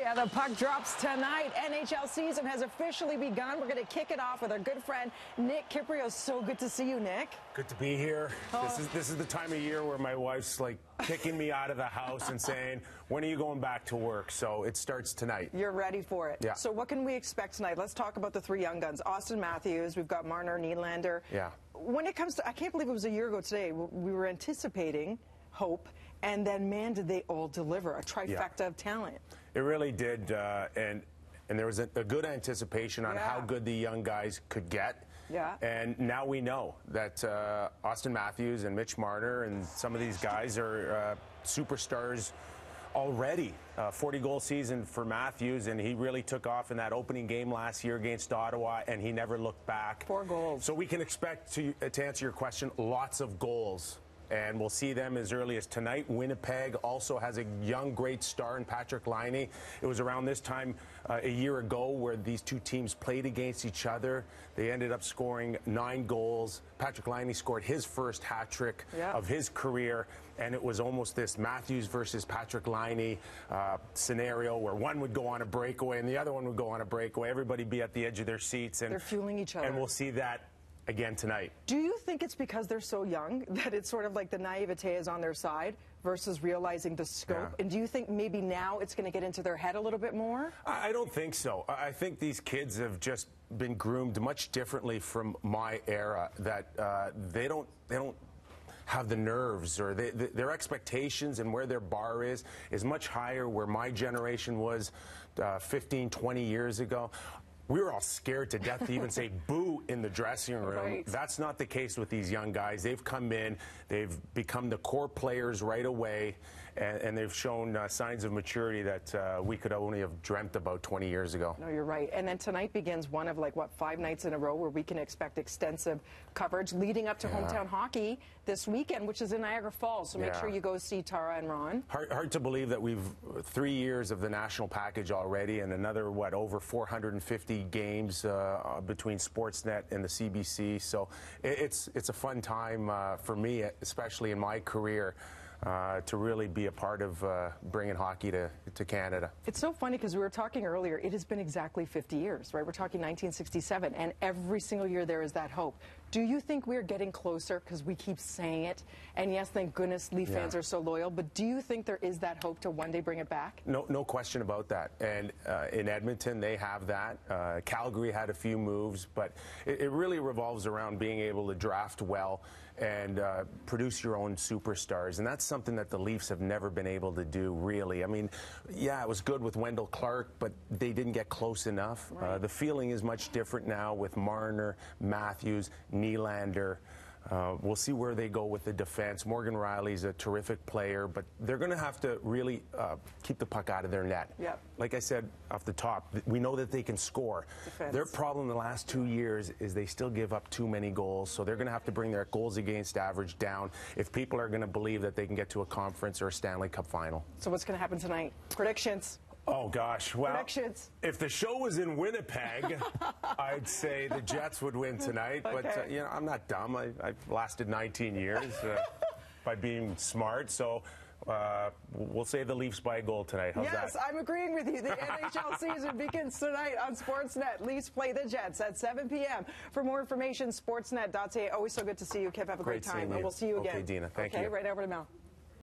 Yeah, the puck drops tonight. NHL season has officially begun. We're going to kick it off with our good friend Nick Kypreos. So good to see you, Nick. Good to be here. This is the time of year where my wife's like kicking me out of the house and saying, when are you going back to work? So it starts tonight. You're ready for it. Yeah. So what can we expect tonight? Let's talk about the three young guns. Austin Matthews, we've got Marner, Nylander. Yeah. When it comes to, I can't believe it was a year ago today, we were anticipating hope, and then, man, did they all deliver. A trifecta of talent. It really did, and there was a good anticipation on how good the young guys could get. Yeah. And now we know that Austin Matthews and Mitch Marner and some of these guys are superstars already. 40-goal season for Matthews, and he really took off in that opening game last year against Ottawa, and he never looked back. 4 goals. So we can expect, to answer your question, lots of goals. And we'll see them as early as tonight. Winnipeg also has a young, great star in Patrick Laine. It was around this time a year ago where these two teams played against each other. They ended up scoring 9 goals. Patrick Laine scored his first hat trick of his career, and it was almost this Matthews versus Patrick Laine scenario where one would go on a breakaway and the other one would go on a breakaway. Everybody be at the edge of their seats. And they're fueling each other. And we'll see that again tonight. Do you think it's because they're so young that it's sort of like the naivete is on their side versus realizing the scope? Yeah. And do you think maybe now it's going to get into their head a little bit more? I don't think so. I think these kids have just been groomed much differently from my era, that they don't have the nerves, or their expectations and where their bar is much higher where my generation was 15, 20 years ago. We were all scared to death to even say boo in the dressing room. Right. That's not the case with these young guys. They've come in, they've become the core players right away, and they've shown signs of maturity that we could only have dreamt about 20 years ago. No, you're right. And then tonight begins one of, like, what, 5 nights in a row where we can expect extensive coverage leading up to hometown hockey this weekend, which is in Niagara Falls. So make sure you go see Tara and Ron. Hard to believe that we've 3 years of the national package already, and another, what, over 450 games between Sportsnet and the CBC. So it's a fun time for me, especially in my career, to really be a part of bringing hockey to Canada. It's so funny because we were talking earlier, it has been exactly 50 years, right? We're talking 1967, and every single year there is that hope. Do you think we're getting closer, because we keep saying it, and yes, thank goodness Leaf fans are so loyal, but do you think there is that hope to one day bring it back? No question about that. And in Edmonton, they have that. Calgary had a few moves, but it really revolves around being able to draft well and produce your own superstars. And that's something that the Leafs have never been able to do, really. I mean, yeah, it was good with Wendell Clark, but they didn't get close enough. Right. The feeling is much different now with Marner, Matthews, Nylander. We'll see where they go with the defense. Morgan Rielly's a terrific player, but they're going to have to really keep the puck out of their net. Yep. Like I said off the top, we know that they can score. Defense. Their problem the last 2 years is they still give up too many goals, so they're going to have to bring their goals against average down if people are going to believe that they can get to a conference or a Stanley Cup final. So what's going to happen tonight? Predictions? Oh, gosh. Well, predictions. If the show was in Winnipeg, I'd say the Jets would win tonight. Okay. But, you know, I'm not dumb. I've lasted 19 years by being smart. So we'll say the Leafs by a goal tonight. How's that? Yes, I'm agreeing with you. The NHL season begins tonight on Sportsnet. Leafs play the Jets at 7 p.m. For more information, sportsnet.ca. Always so good to see you, Kip. Have a great time. And we'll see you again. Okay, Dina. Thank you. Okay, right over to Mel.